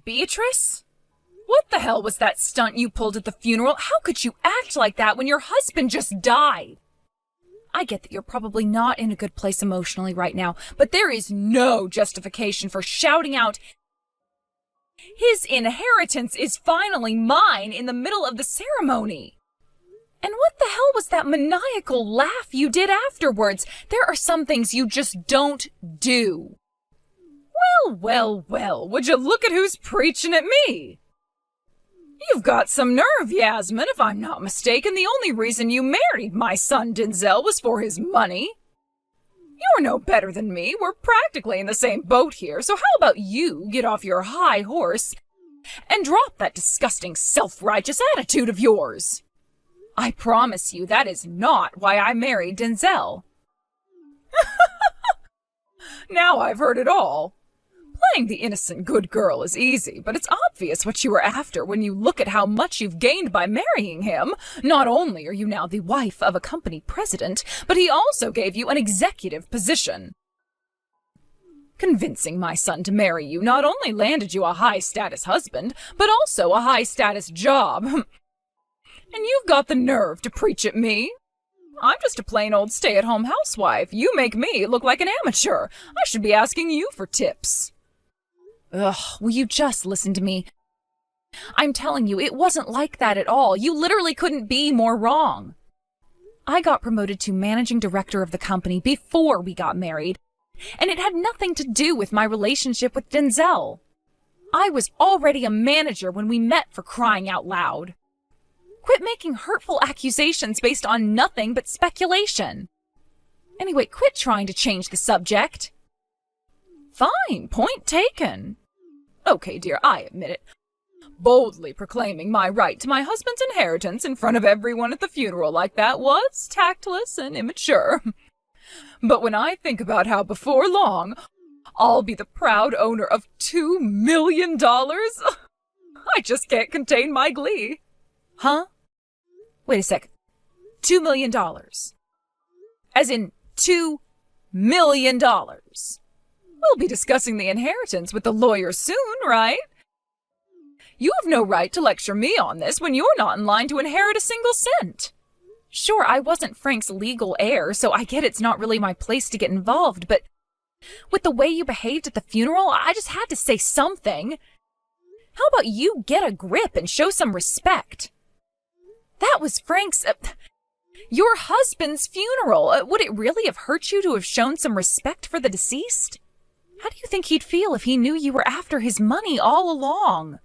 Beatrice? What the hell was that stunt you pulled at the funeral? How could you act like that when your husband just died? I get that you're probably not in a good place emotionally right now, but there is no justification for shouting out, "His inheritance is finally mine," in the middle of the ceremony. And what the hell was that maniacal laugh you did afterwards? There are some things you just don't do. Well, well, well, would you look at who's preaching at me? You've got some nerve, Yasmin. If I'm not mistaken, the only reason you married my son Denzel was for his money. You're no better than me. We're practically in the same boat here, so how about you get off your high horse and drop that disgusting self-righteous attitude of yours? I promise you that is not why I married Denzel. Now I've heard it all. Playing the innocent good girl is easy, but it's obvious what you were after when you look at how much you've gained by marrying him. Not only are you now the wife of a company president, but he also gave you an executive position. Convincing my son to marry you not only landed you a high-status husband, but also a high-status job. And you've got the nerve to preach at me? I'm just a plain old stay-at-home housewife. You make me look like an amateur. I should be asking you for tips. Ugh, will you just listen to me? I'm telling you, it wasn't like that at all. You literally couldn't be more wrong. I got promoted to managing director of the company before we got married, and it had nothing to do with my relationship with Denzel. I was already a manager when we met, for crying out loud. Quit making hurtful accusations based on nothing but speculation. Anyway, quit trying to change the subject. Fine, point taken. Okay, dear, I admit it. Boldly proclaiming my right to my husband's inheritance in front of everyone at the funeral like that was tactless and immature. But when I think about how before long I'll be the proud owner of $2 million, I just can't contain my glee. Huh? Wait a sec. $2 million. As in $2 million. We'll be discussing the inheritance with the lawyer soon, right? You have no right to lecture me on this when you're not in line to inherit a single cent. Sure, I wasn't Frank's legal heir, so I get it's not really my place to get involved, but with the way you behaved at the funeral, I just had to say something. How about you get a grip and show some respect? That was Frank's, your husband's funeral. Would it really have hurt you to have shown some respect for the deceased? How do you think he'd feel if he knew you were after his money all along?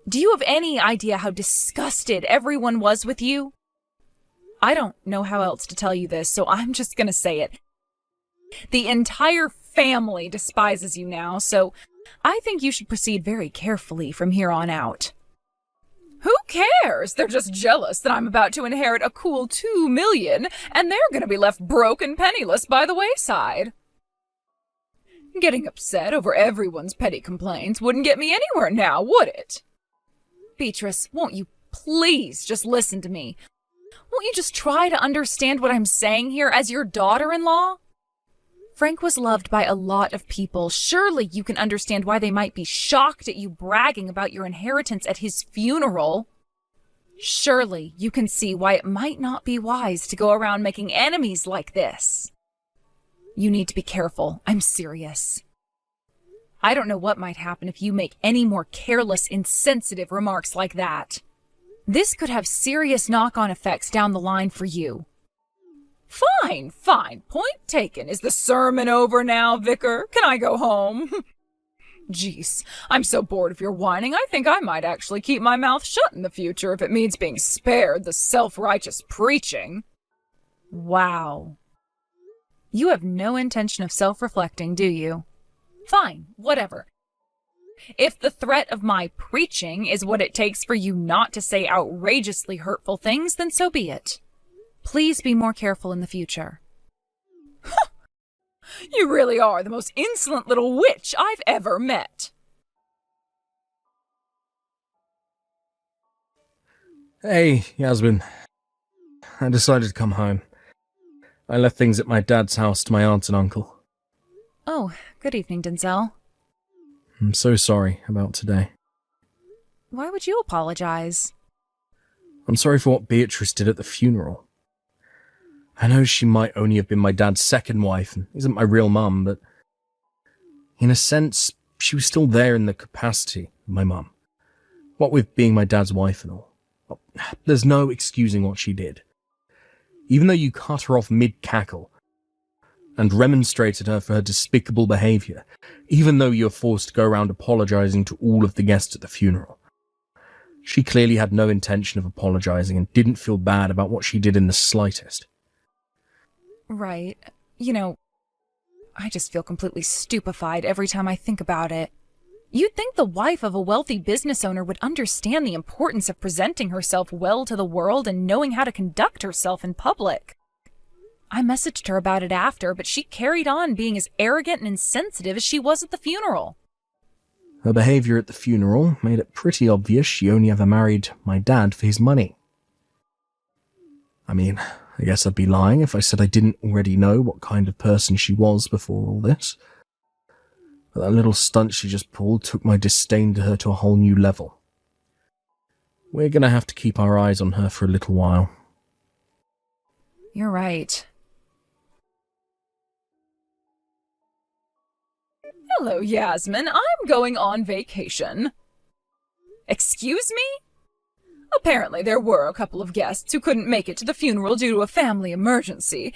Do you have any idea how disgusted everyone was with you? I don't know how else to tell you this, so I'm just gonna say it. The entire family despises you now, so I think you should proceed very carefully from here on out. Who cares? They're just jealous that I'm about to inherit a cool $2 million, and they're gonna be left broke and penniless by the wayside. Getting upset over everyone's petty complaints wouldn't get me anywhere now, would it? Beatrice, won't you please just listen to me? Won't you just try to understand what I'm saying here as your daughter-in-law? Frank was loved by a lot of people. Surely you can understand why they might be shocked at you bragging about your inheritance at his funeral. Surely you can see why it might not be wise to go around making enemies like this. You need to be careful. I'm serious. I don't know what might happen if you make any more careless, insensitive remarks like that. This could have serious knock-on effects down the line for you. Fine, fine. Point taken. Is the sermon over now, Vicar? Can I go home? Jeez, I'm so bored of your whining, I think I might actually keep my mouth shut in the future if it means being spared the self-righteous preaching. Wow. You have no intention of self-reflecting, do you? Fine, whatever. If the threat of my preaching is what it takes for you not to say outrageously hurtful things, then so be it. Please be more careful in the future. You really are the most insolent little witch I've ever met. Hey, Yasmin. I decided to come home. I left things at my dad's house to my aunt and uncle. Oh, good evening, Denzel. I'm so sorry about today. Why would you apologize? I'm sorry for what Beatrice did at the funeral. I know she might only have been my dad's second wife and isn't my real mum, but in a sense, she was still there in the capacity of my mum. What with being my dad's wife and all. Well, there's no excusing what she did. Even though you cut her off mid-cackle and remonstrated her for her despicable behaviour, even though you were forced to go around apologising to all of the guests at the funeral. She clearly had no intention of apologising and didn't feel bad about what she did in the slightest. Right. I just feel completely stupefied every time I think about it. You'd think the wife of a wealthy business owner would understand the importance of presenting herself well to the world and knowing how to conduct herself in public. I messaged her about it after, but she carried on being as arrogant and insensitive as she was at the funeral. Her behaviour at the funeral made it pretty obvious she only ever married my dad for his money. I mean, I guess I'd be lying if I said I didn't already know what kind of person she was before all this. But that little stunt she just pulled took my disdain to her to a whole new level. We're gonna have to keep our eyes on her for a little while. You're right. Hello, Yasmin. I'm going on vacation. Excuse me? Apparently there were a couple of guests who couldn't make it to the funeral due to a family emergency,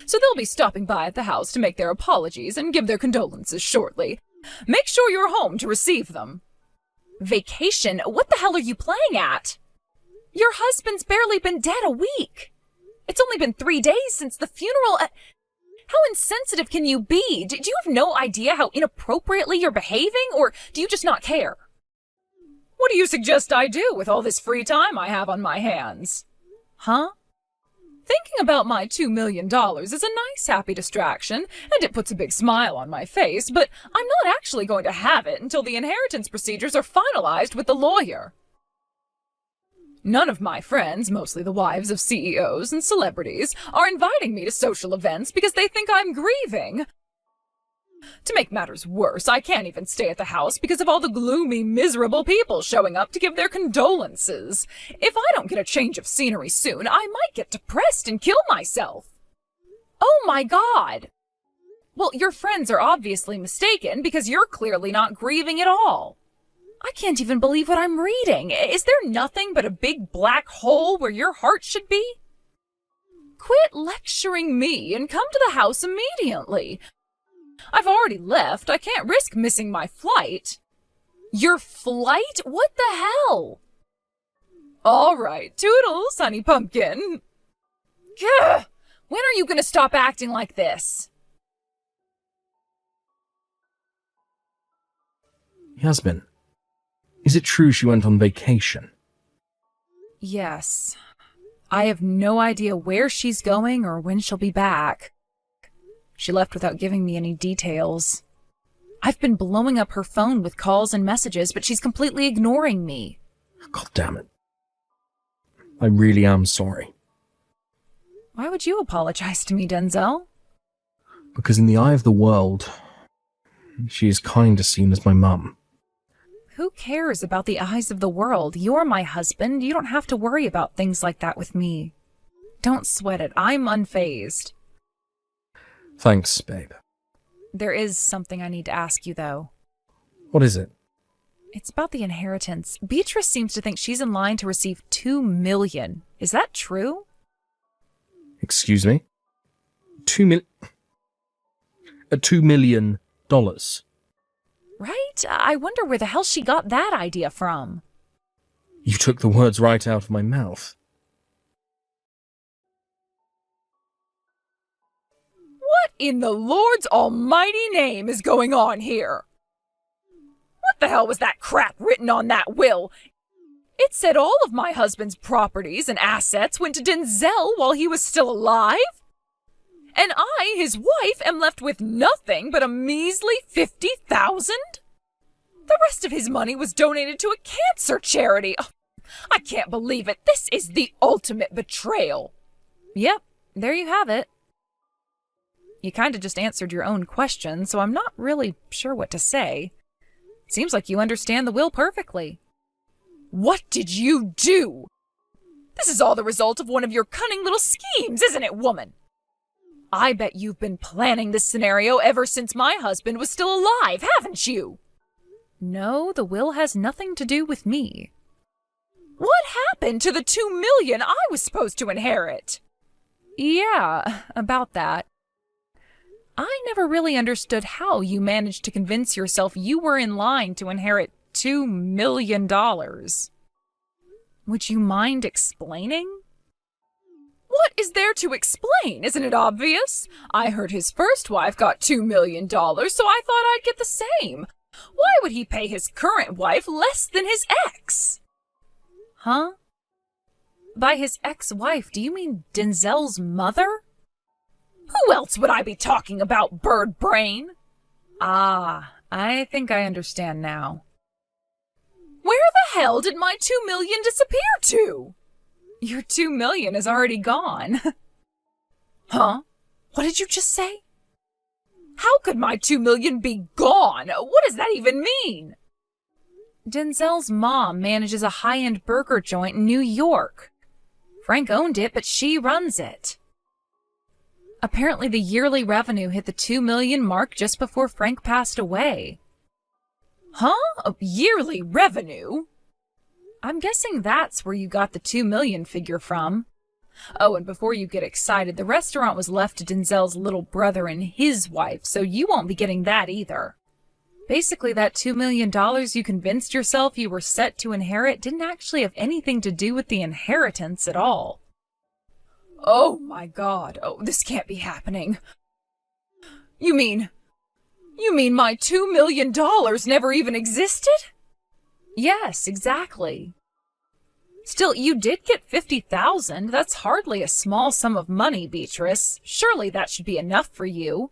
so they'll be stopping by at the house to make their apologies and give their condolences shortly. Make sure you're home to receive them. Vacation? What the hell are you playing at? Your husband's barely been dead a week. It's only been 3 days since the funeral. How insensitive can you be? Do you have no idea how inappropriately you're behaving, or do you just not care? What do you suggest I do with all this free time I have on my hands? Huh? Thinking about my $2 million is a nice, happy distraction, and it puts a big smile on my face, but I'm not actually going to have it until the inheritance procedures are finalized with the lawyer. None of my friends, mostly the wives of CEOs and celebrities, are inviting me to social events because they think I'm grieving. To make matters worse, I can't even stay at the house because of all the gloomy, miserable people showing up to give their condolences. If I don't get a change of scenery soon, I might get depressed and kill myself. Oh my God! Well, your friends are obviously mistaken because you're clearly not grieving at all. I can't even believe what I'm reading. Is there nothing but a big black hole where your heart should be? Quit lecturing me and come to the house immediately. I've already left. I can't risk missing my flight. Your flight? What the hell? All right, toodles, honey pumpkin. Gah! When are you going to stop acting like this? Yasmin, is it true she went on vacation? Yes. I have no idea where she's going or when she'll be back. She left without giving me any details. I've been blowing up her phone with calls and messages, but she's completely ignoring me. God damn it. I really am sorry. Why would you apologize to me, Denzel? Because in the eye of the world, she is kind of seen as my mum. Who cares about the eyes of the world? You're my husband. You don't have to worry about things like that with me. Don't sweat it. I'm unfazed. Thanks, babe. There is something I need to ask you, though. What is it? It's about the inheritance. Beatrice seems to think she's in line to receive $2 million. Is that true? Excuse me? $2 million? Right? I wonder where the hell she got that idea from. You took the words right out of my mouth. What in the Lord's almighty name is going on here? What the hell was that crap written on that will? It said all of my husband's properties and assets went to Denzel while he was still alive? And I, his wife, am left with nothing but a measly $50,000? The rest of his money was donated to a cancer charity. Oh, I can't believe it. This is the ultimate betrayal. Yep, there you have it. You kind of just answered your own question, so I'm not really sure what to say. Seems like you understand the will perfectly. What did you do? This is all the result of one of your cunning little schemes, isn't it, woman? I bet you've been planning this scenario ever since my husband was still alive, haven't you? No, the will has nothing to do with me. What happened to the $2 million I was supposed to inherit? Yeah, about that. I never really understood how you managed to convince yourself you were in line to inherit $2 million. Would you mind explaining? What is there to explain? Isn't it obvious? I heard his first wife got $2 million, so I thought I'd get the same. Why would he pay his current wife less than his ex? Huh? By his ex-wife, do you mean Denzel's mother? Who else would I be talking about, bird brain? Ah, I think I understand now. Where the hell did my $2 million disappear to? Your $2 million is already gone. Huh? What did you just say? How could my $2 million be gone? What does that even mean? Denzel's mom manages a high-end burger joint in New York. Frank owned it, but she runs it. Apparently the yearly revenue hit the $2 million mark just before Frank passed away. Huh? A yearly revenue? I'm guessing that's where you got the $2 million figure from. Oh, and before you get excited, the restaurant was left to Denzel's little brother and his wife, so you won't be getting that either. Basically, that $2 million you convinced yourself you were set to inherit didn't actually have anything to do with the inheritance at all. Oh my God, this can't be happening. You mean my $2 million never even existed? Yes, exactly. Still, you did get $50,000. That's hardly a small sum of money, Beatrice. Surely that should be enough for you.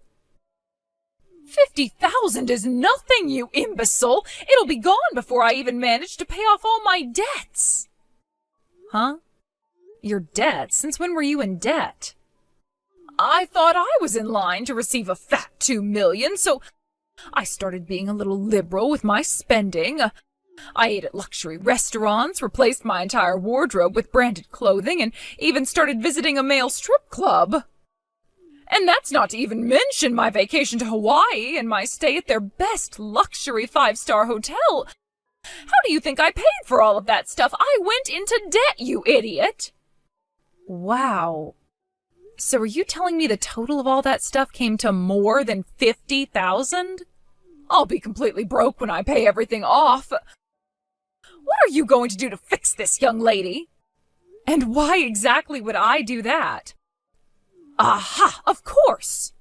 $50,000 is nothing, you imbecile. It'll be gone before I even manage to pay off all my debts. Huh? Your debts? Since when were you in debt? I thought I was in line to receive a fat $2 million, so I started being a little liberal with my spending. I ate at luxury restaurants, replaced my entire wardrobe with branded clothing, and even started visiting a male strip club. And that's not to even mention my vacation to Hawaii and my stay at their best luxury 5-star hotel. How do you think I paid for all of that stuff? I went into debt, you idiot! Wow. So are you telling me the total of all that stuff came to more than $50,000? I'll be completely broke when I pay everything off. What are you going to do to fix this, young lady? And why exactly would I do that? Aha, of course!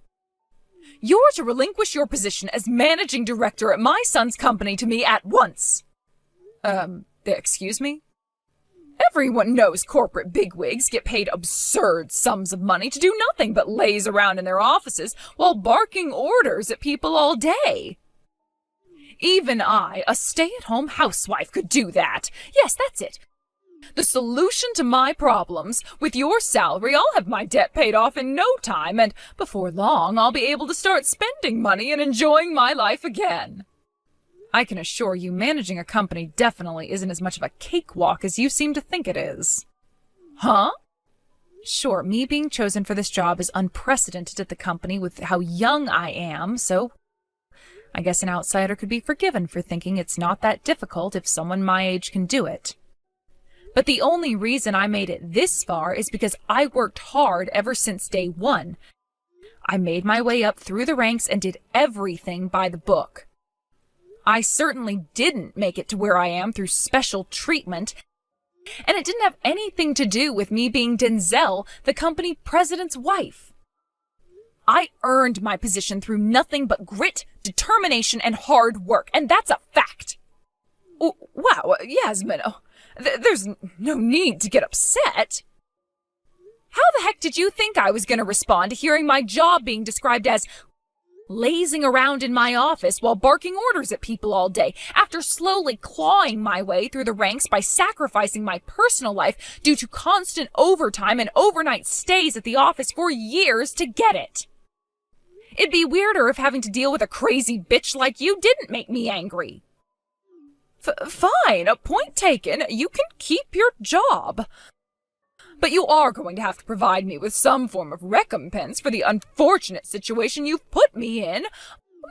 You're to relinquish your position as managing director at my son's company to me at once. Excuse me? Everyone knows corporate bigwigs get paid absurd sums of money to do nothing but laze around in their offices while barking orders at people all day. Even I, a stay-at-home housewife, could do that. Yes, that's it. The solution to my problems: with your salary, I'll have my debt paid off in no time, and before long, I'll be able to start spending money and enjoying my life again. I can assure you, managing a company definitely isn't as much of a cakewalk as you seem to think it is. Huh? Sure, me being chosen for this job is unprecedented at the company with how young I am, so I guess an outsider could be forgiven for thinking it's not that difficult if someone my age can do it. But the only reason I made it this far is because I worked hard ever since day one. I made my way up through the ranks and did everything by the book. I certainly didn't make it to where I am through special treatment, and it didn't have anything to do with me being Denzel, the company president's wife. I earned my position through nothing but grit, determination, and hard work, and that's a fact. Oh, wow, Yasmin, there's no need to get upset. How the heck did you think I was going to respond to hearing my job being described as lazing around in my office while barking orders at people all day, after slowly clawing my way through the ranks by sacrificing my personal life due to constant overtime and overnight stays at the office for years to get it? It'd be weirder if having to deal with a crazy bitch like you didn't make me angry. Fine, a point taken. You can keep your job. But you are going to have to provide me with some form of recompense for the unfortunate situation you've put me in.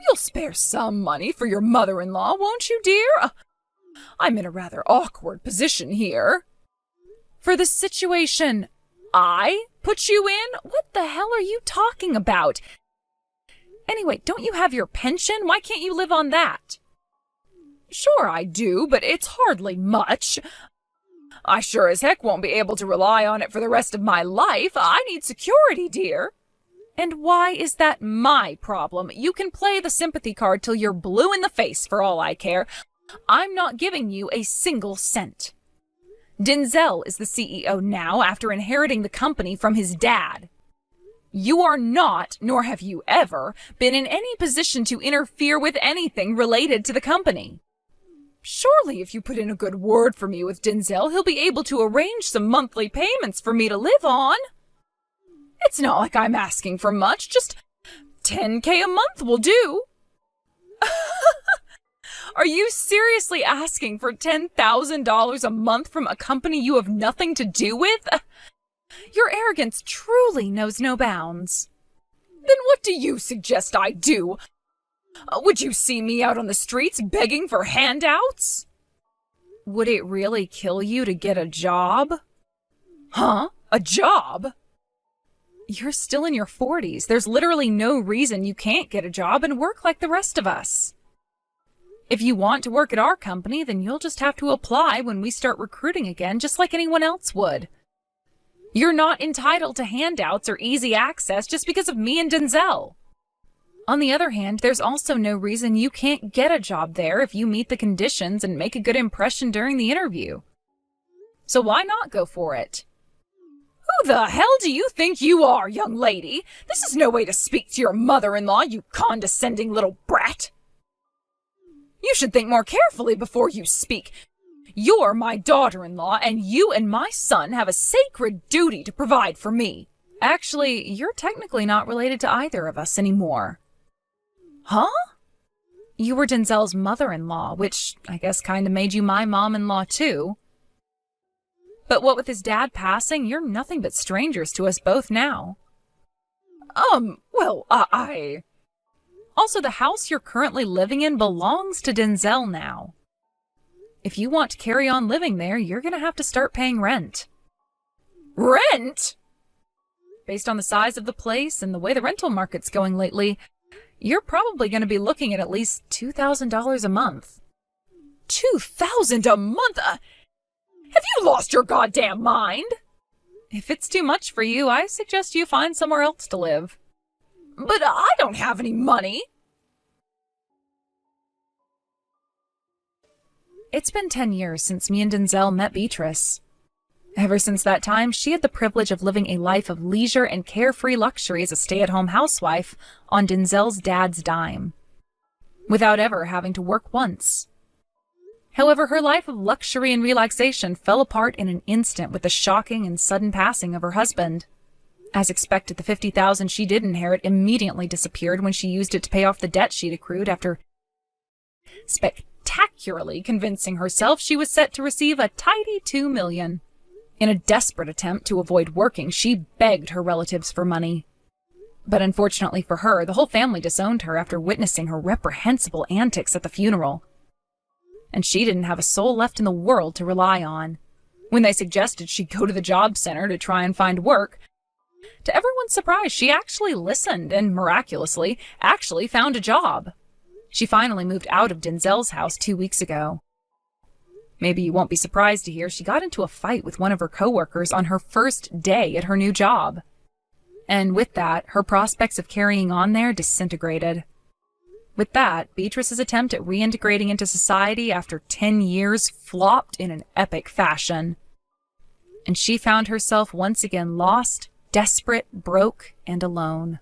You'll spare some money for your mother-in-law, won't you, dear? I'm in a rather awkward position here. For the situation I put you in? What the hell are you talking about? Anyway, don't you have your pension? Why can't you live on that? Sure I do, but it's hardly much. I sure as heck won't be able to rely on it for the rest of my life. I need security, dear. And why is that my problem? You can play the sympathy card till you're blue in the face for all I care. I'm not giving you a single cent. Denzel is the CEO now after inheriting the company from his dad. You are not, nor have you ever, been in any position to interfere with anything related to the company. Surely if you put in a good word for me with Denzel, he'll be able to arrange some monthly payments for me to live on. It's not like I'm asking for much, just $10K a month will do. Are you seriously asking for $10,000 a month from a company you have nothing to do with? Your arrogance truly knows no bounds. Then what do you suggest I do? Would you see me out on the streets begging for handouts? Would it really kill you to get a job? Huh? A job? You're still in your 40s. There's literally no reason you can't get a job and work like the rest of us. If you want to work at our company, then you'll just have to apply when we start recruiting again, just like anyone else would. You're not entitled to handouts or easy access just because of me and Denzel. On the other hand, there's also no reason you can't get a job there if you meet the conditions and make a good impression during the interview. So why not go for it? Who the hell do you think you are, young lady? This is no way to speak to your mother-in-law, you condescending little brat. You should think more carefully before you speak. You're my daughter-in-law, and you and my son have a sacred duty to provide for me. Actually, you're technically not related to either of us anymore. Huh? You were Denzel's mother-in-law, which I guess kind of made you my mom-in-law too. But what with his dad passing, you're nothing but strangers to us both now. Well, I... Also, the house you're currently living in belongs to Denzel now. If you want to carry on living there, you're going to have to start paying rent. Rent? Based on the size of the place and the way the rental market's going lately, you're probably going to be looking at least $2,000 a month. $2,000 a month? Have you lost your goddamn mind? If it's too much for you, I suggest you find somewhere else to live. But I don't have any money. It's been 10 years since me and Denzel met Beatrice. Ever since that time, she had the privilege of living a life of leisure and carefree luxury as a stay-at-home housewife on Denzel's dad's dime, without ever having to work once. However, her life of luxury and relaxation fell apart in an instant with the shocking and sudden passing of her husband. As expected, the $50,000 she did inherit immediately disappeared when she used it to pay off the debt she'd accrued after spectacularly convincing herself she was set to receive a tidy $2 million. In a desperate attempt to avoid working, she begged her relatives for money. But unfortunately for her, the whole family disowned her after witnessing her reprehensible antics at the funeral. And she didn't have a soul left in the world to rely on. When they suggested she go to the job center to try and find work, to everyone's surprise, she actually listened and, miraculously, actually found a job. She finally moved out of Denzel's house 2 weeks ago. Maybe you won't be surprised to hear she got into a fight with one of her coworkers on her first day at her new job. And with that, her prospects of carrying on there disintegrated. With that, Beatrice's attempt at reintegrating into society after 10 years flopped in an epic fashion. And she found herself once again lost, desperate, broke, and alone.